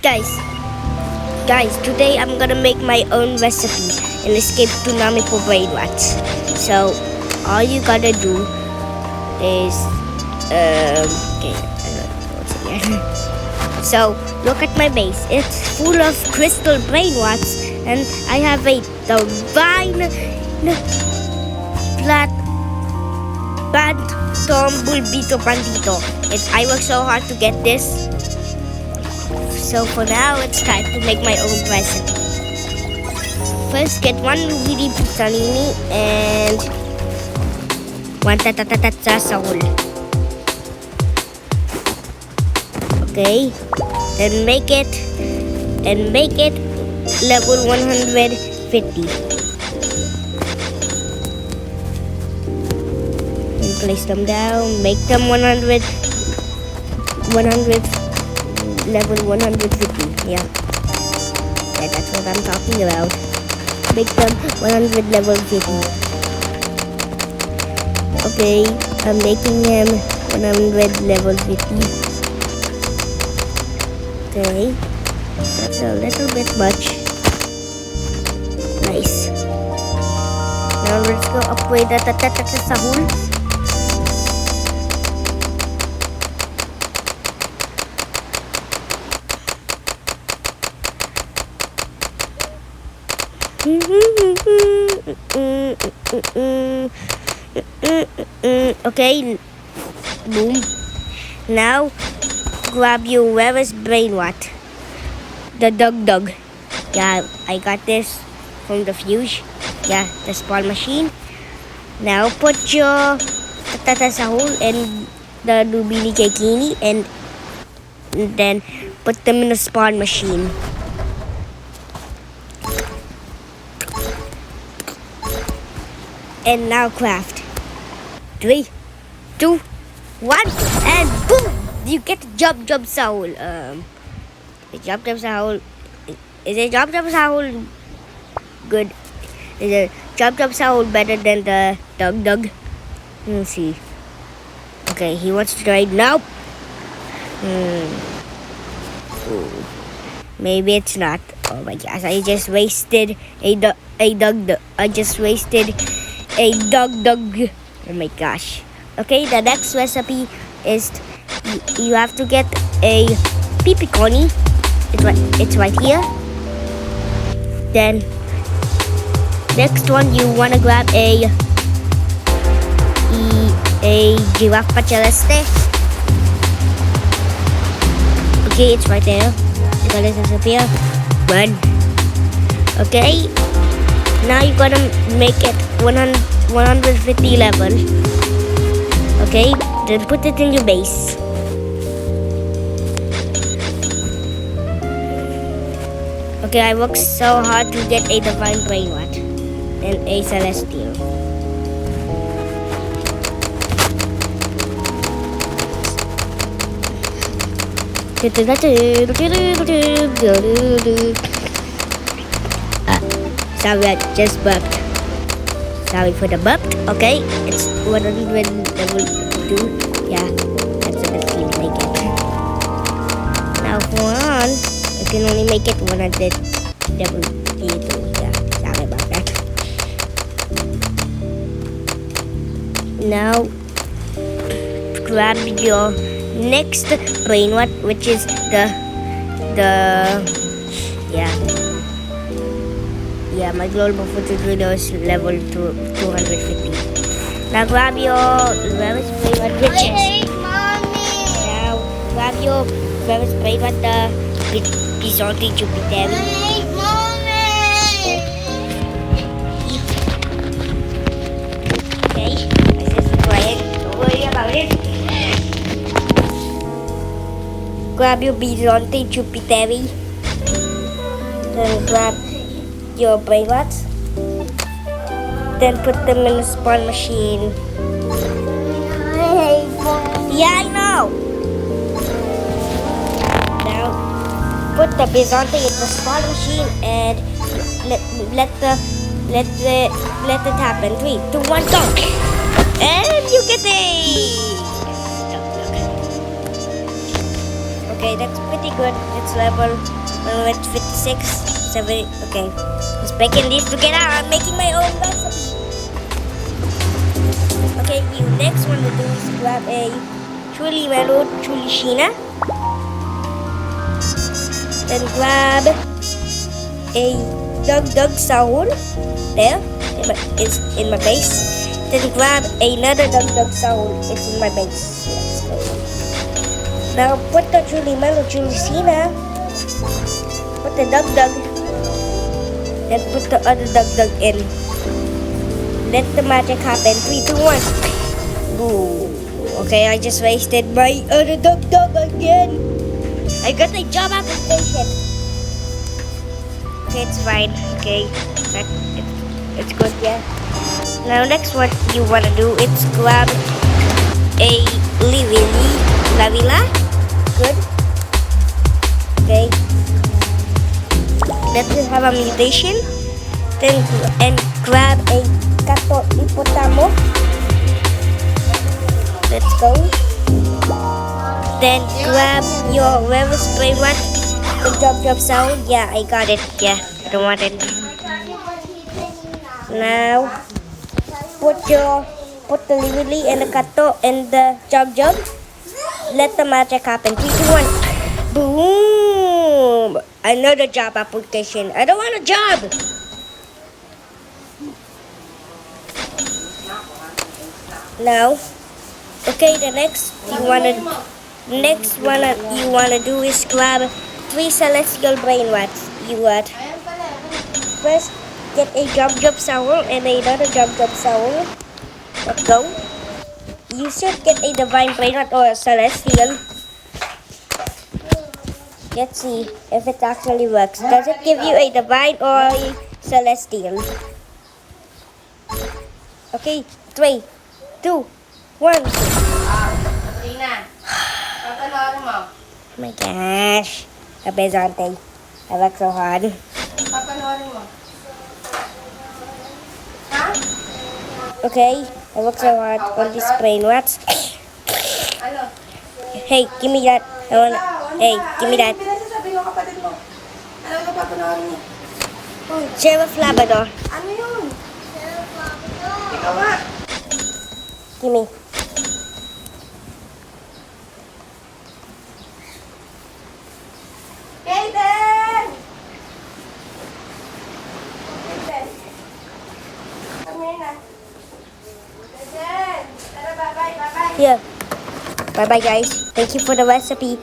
Guys, today I'm gonna make my own recipe and escape tsunami for brain rats. So, all you gotta do is, okay, I don't know what's in here. So, look at my base. It's full of crystal brain rats, and I have a divine flat Phantom Bulbito Bandito. I worked so hard to get this. So for now, it's time to make my own recipe. First, get one Luigi Pizzanini and one Tatatatsa Saul. Okay, then make it level 150. And place them down. Make them 100 level 150. Yeah, that's what I'm talking about. Make them 100 level 50. Okay, I'm making him 100 level 50. Okay, that's a little bit much. Nice. Now let's go upgrade the Sahul. Okay, boom. Now grab your rarest brain rat, the Dug. Yeah, I got this from the Fuse. Yeah, the spawn machine. Now put your Tata Sahul and the Lubini Kekini and then put them in the spawn machine. And now craft. 3, 2, 1, and boom! You get Job Saul. The Job Saul. Is a Job Saul good? Is a Job Saul better than the Dug? Let's see. Okay, he wants to try now. Maybe it's not. Oh my gosh! I just wasted a Dug. I just wasted a Dug. Oh my gosh. Okay, the next recipe is you have to get a pipiconi. It's right here. Then next one you wanna grab a giraffe celeste. Okay, it's right there. You gotta disappear. Run. Okay. Now you gotta make it 150 level. Okay, then put it in your base. Okay, I worked so hard to get a divine brain rat and a celestial. Sorry, I just burped. Sorry for the burp. Okay, it's 100 level 2. Yeah, that's the best you make it. Now for on, I can only make it 100 level 2. Yeah, sorry about that. Now, grab your next brain rat, which is yeah, my global footage video is level 250. Now grab your rarest brain rat, which is now grab your rarest brain rat, the Bizonte Jupiter. Okay, I just quiet. Don't worry about it. Grab your Bizonte Jupiter. Then grab your brain rats. Then put them in the spawn machine. Yeah, I know. Now put the Bizonte in the spawn machine and let it happen. 3, 2, 1, go! And you get it. Okay, that's pretty good. It's level 56. 7. Okay. Just breaking these together. I'm making my own recipe. Okay, you next want to do is grab a Truly Mellow Truly Sheena. Then grab a Dug Sour. There. It's in my base. Then grab another Dug Sour. It's in my base. Let's go. Now put the Truly Mellow Truly Sheena. Put the Dug. Then put the other Dug in. Let the magic happen. 3, 2, 1. Boom. Okay, I just wasted my other Dug again. I got a job application. Okay, it's fine. Okay, it's good, yeah. Now next what you wanna do is grab a Lavila. Good. Okay. Let's have a mutation. Then and grab a Kato Hipotamo. Let's go. Then grab your Reverse Brain Rot. The jump sound. Yeah, I got it. Yeah, I don't want it. Now put the Lively and the Kato and the jump. Let the magic happen. 3, 2, 1. Boom! Another job application. I don't want a job. Now, okay, the next one you wanna do is grab 3 celestial brain rats. First get a jump sour and another jump sour. Let's go. You should get a divine brain rat or a celestial. Let's see if it actually works. Does it give you a divine or a celestial? Okay, 3, 2, 1. Oh my gosh. Abezante. I work so hard. Okay, I work so hard on these brain rats. Hey, give me that. Hey, give me that. Sheriff Labrador. Give me. Here. Bye bye guys. Thank you for the recipe.